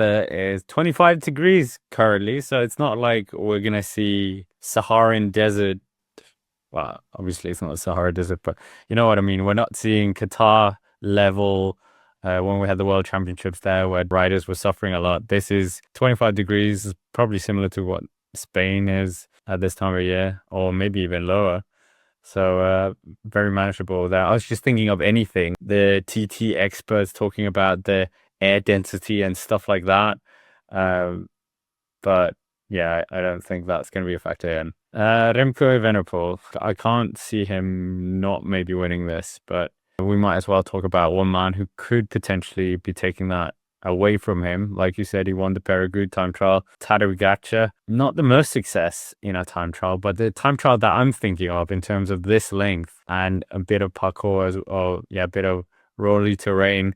is 25 degrees currently, so it's not like we're gonna see Saharan desert. Well, obviously it's not a Sahara desert, but you know what I mean. We're not seeing Qatar level when we had the World Championships there, where riders were suffering a lot. This is 25 degrees, probably similar to what Spain is at this time of year, or maybe even lower. So very manageable there. I was just thinking of anything. The TT experts talking about the air density and stuff like that. Um, but yeah, I don't think that's going to be a factor in. Remco Evenepoel, I can't see him not maybe winning this, but we might as well talk about one man who could potentially be taking that away from him. Like you said, he won the Peregrine time trial. Tadej Pogacar, not the most success in a time trial, but the time trial that I'm thinking of in terms of this length and a bit of parkour a bit of rolly terrain.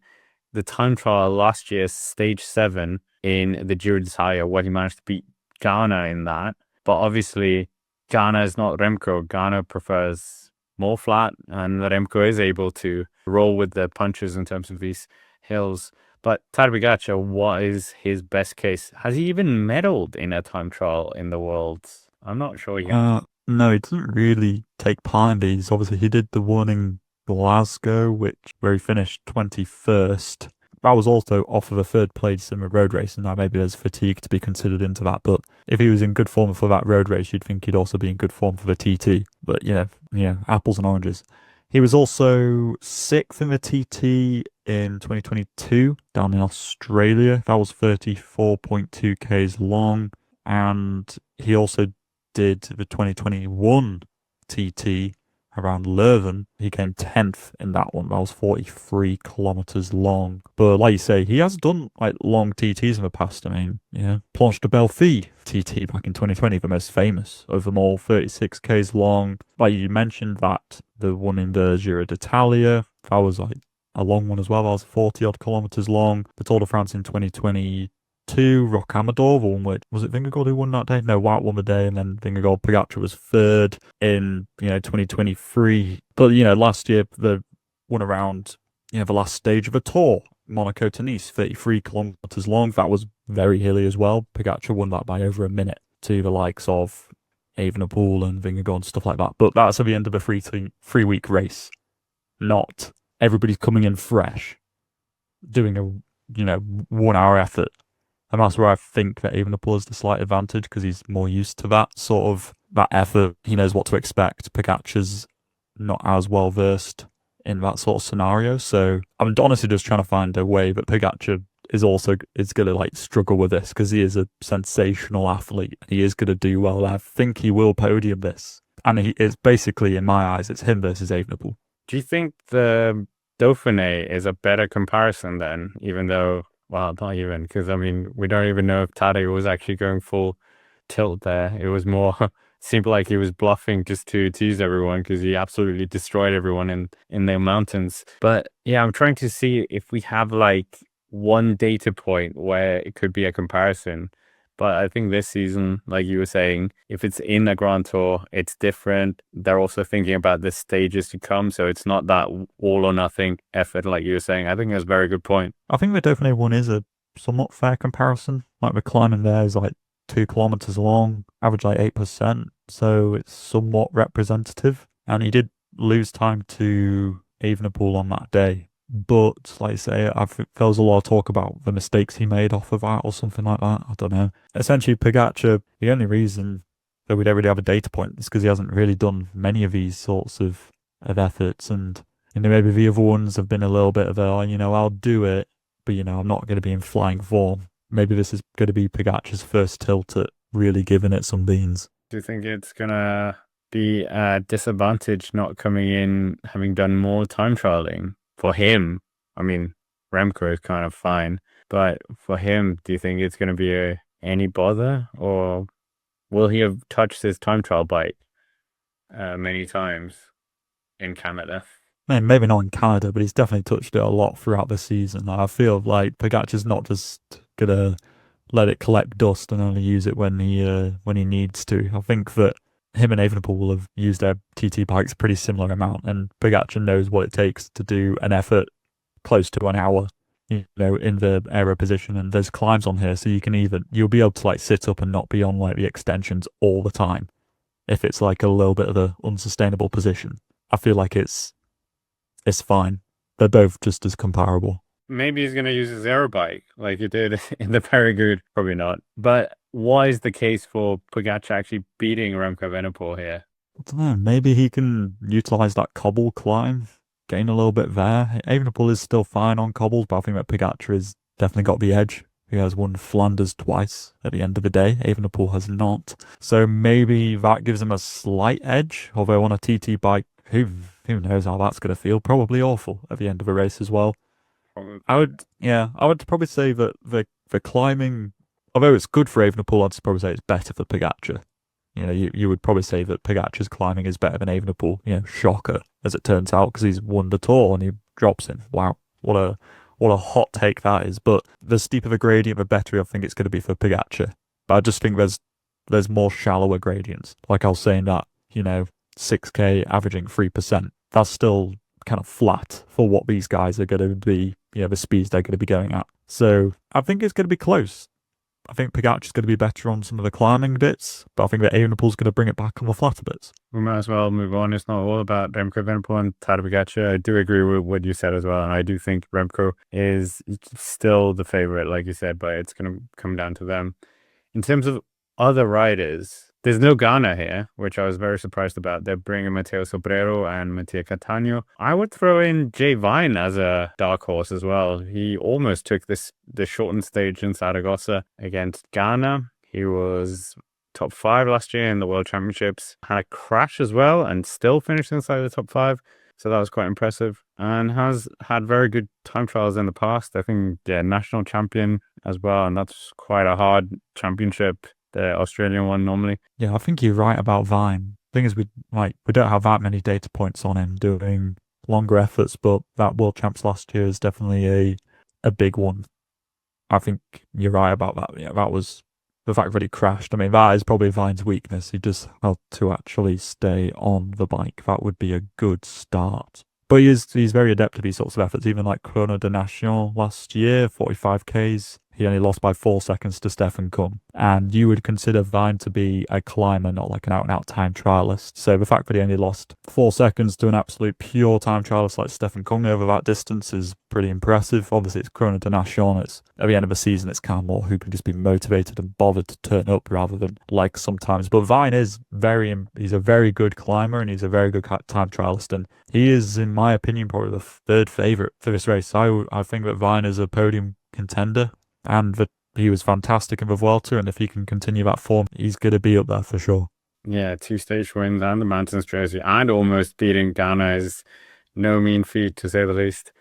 The time trial last year, stage 7 in the Giro d'Italia, where he managed to beat Ghana in that. But obviously, Ghana is not Remco. Ghana prefers more flat, and Remco is able to roll with the punches in terms of these hills. But Tadej Pogacar, what is his best case? Has he even medaled in a time trial in the Worlds? I'm not sure yet. No, he doesn't really take part in these. Obviously, he did the one in Glasgow, where he finished 21st. That was also off of a third place in a road race, and now maybe there's fatigue to be considered into that. But if he was in good form for that road race, you'd think he'd also be in good form for the TT. But yeah, apples and oranges. He was also 6th in the TT in 2022 down in Australia. That was 34.2 Ks long. And he also did the 2021 TT around Leuven. He came 10th in that one. That was 43 kilometers long. But like you say, he has done like long TTs in the past. I mean, Planche de Belfi TT back in 2020, the most famous of them all, 36 Ks long. Like you mentioned that the one in the Giro d'Italia, that was like a long one as well. That was 40 odd kilometers long. The Tour de France in 2022, Rocamadour won, which was it Vingegaard who won that day? No, Wout won the day, and then Vingegaard. Pogacar was third in 2023. But last year the one around the last stage of a tour, Monaco to Nice, 33 kilometers long. That was very hilly as well. Pogacar won that by over a minute to the likes of Evenepoel and Vingegaard and stuff like that. But that's at the end of a 3-week race, not everybody's coming in fresh, doing a 1 hour effort. And that's where I think that Evenepoel has the slight advantage, because he's more used to that sort of that effort. He knows what to expect. Pogacar's not as well versed in that sort of scenario. So I'm honestly just trying to find a way that Pogacar is going to like struggle with this, because he is a sensational athlete. He is going to do well. I think he will podium this. And it's basically, in my eyes, it's him versus Evenepoel. Do you think the Dauphiné is a better comparison then, even though, well, not even, because I mean, we don't even know if Tadej was actually going full tilt there. It was more, seemed like he was bluffing just to tease everyone, because he absolutely destroyed everyone in the mountains. But yeah, I'm trying to see if we have like one data point where it could be a comparison. But I think this season, like you were saying, if it's in a Grand Tour, it's different. They're also thinking about the stages to come, so it's not that all or nothing effort, like you were saying. I think that's a very good point. I think the Dauphiné one is a somewhat fair comparison. Like the climbing there is like 2 kilometers long, average like 8%, so it's somewhat representative. And he did lose time to Evenepoel on that day. But, like I say, there was a lot of talk about the mistakes he made off of that or something like that. I don't know. Essentially, Pogacar, the only reason that we don't really have a data point is because he hasn't really done many of these sorts of efforts. And, maybe the other ones have been a little bit of I'll do it, but, I'm not going to be in flying form. Maybe this is going to be Pogacar's first tilt at really giving it some beans. Do you think it's going to be a disadvantage not coming in, having done more time trialing? For him, I mean, Remco is kind of fine, but for him, do you think it's going to be any bother, or will he have touched his time trial bike many times in Canada? Man, maybe not in Canada, but he's definitely touched it a lot throughout the season. I feel like Pogacar's not just gonna let it collect dust and only use it when he needs to. I think that him and Evenepoel will have used their TT bikes a pretty similar amount, and Pogacar knows what it takes to do an effort close to an hour in the aero position, and there's climbs on here, so you'll be able to like sit up and not be on like the extensions all the time. If it's like a little bit of an unsustainable position, I feel like it's fine. They're both just as comparable. Maybe he's going to use his aero bike like he did in the Paragood. Probably not. But why is the case for Pogacar actually beating Remco Evenepoel here? I don't know. Maybe he can utilize that cobble climb, gain a little bit there. Evenepoel is still fine on cobbles, but I think that Pogacar has definitely got the edge. He has won Flanders twice at the end of the day. Evenepoel has not. So maybe that gives him a slight edge. Although on a TT bike, who knows how that's going to feel? Probably awful at the end of a race as well. I would probably say that the climbing, although it's good for Evenepoel, I'd probably say it's better for Pogacar. You would probably say that Pogacar's climbing is better than Evenepoel. Shocker, as it turns out, because he's won the Tour and he drops in. Wow, what a hot take that is. But the steeper the gradient, the better I think it's going to be for Pogacar. But I just think there's more shallower gradients. Like I was saying that, 6K averaging 3%. That's still kind of flat for what these guys are going to be, the speeds they're going to be going at. So I think it's going to be close. I think Pogacar's going to be better on some of the climbing bits, but I think that Evenepoel's going to bring it back on the flatter bits. We might as well move on. It's not all about Remco Evenepoel and Tadej Pogacar. I do agree with what you said as well, and I do think Remco is still the favorite, like you said, but it's going to come down to them. In terms of other riders, there's no Ghana here, which I was very surprised about. They're bringing Mateo Sobrero and Mattia Cattaneo. I would throw in Jay Vine as a dark horse as well. He almost took the shortened stage in Saragossa against Ghana. He was top 5 last year in the World Championships. Had a crash as well and still finished inside the top 5. So that was quite impressive and has had very good time trials in the past. I think, national champion as well. And that's quite a hard championship, the Australian one normally. Yeah, I think you're right about Vine. Thing is, we don't have that many data points on him doing longer efforts, but that World Champs last year is definitely a big one. I think you're right about that. Yeah, that was the fact that he crashed. I mean, that is probably Vine's weakness. He just had to actually stay on the bike. That would be a good start. But he's very adept at these sorts of efforts. Even like Chrono de Nation last year, 45Ks. He only lost by 4 seconds to Stefan Kung. And you would consider Vine to be a climber, not like an out-and-out time trialist. So the fact that he only lost 4 seconds to an absolute pure time trialist like Stefan Kung over that distance is pretty impressive. Obviously, it's Chrono de Nation. It's at the end of the season, it's kind of more who can just be motivated and bothered to turn up rather than like sometimes. But Vine is he's a very good climber and he's a very good time trialist. And he is, in my opinion, probably the third favourite for this race. I think that Vine is a podium contender. And that he was fantastic in the Vuelta, and if he can continue that form, he's going to be up there for sure. Yeah, 2 stage wins and the Mountains jersey, and almost beating Ghana is no mean feat, to say the least.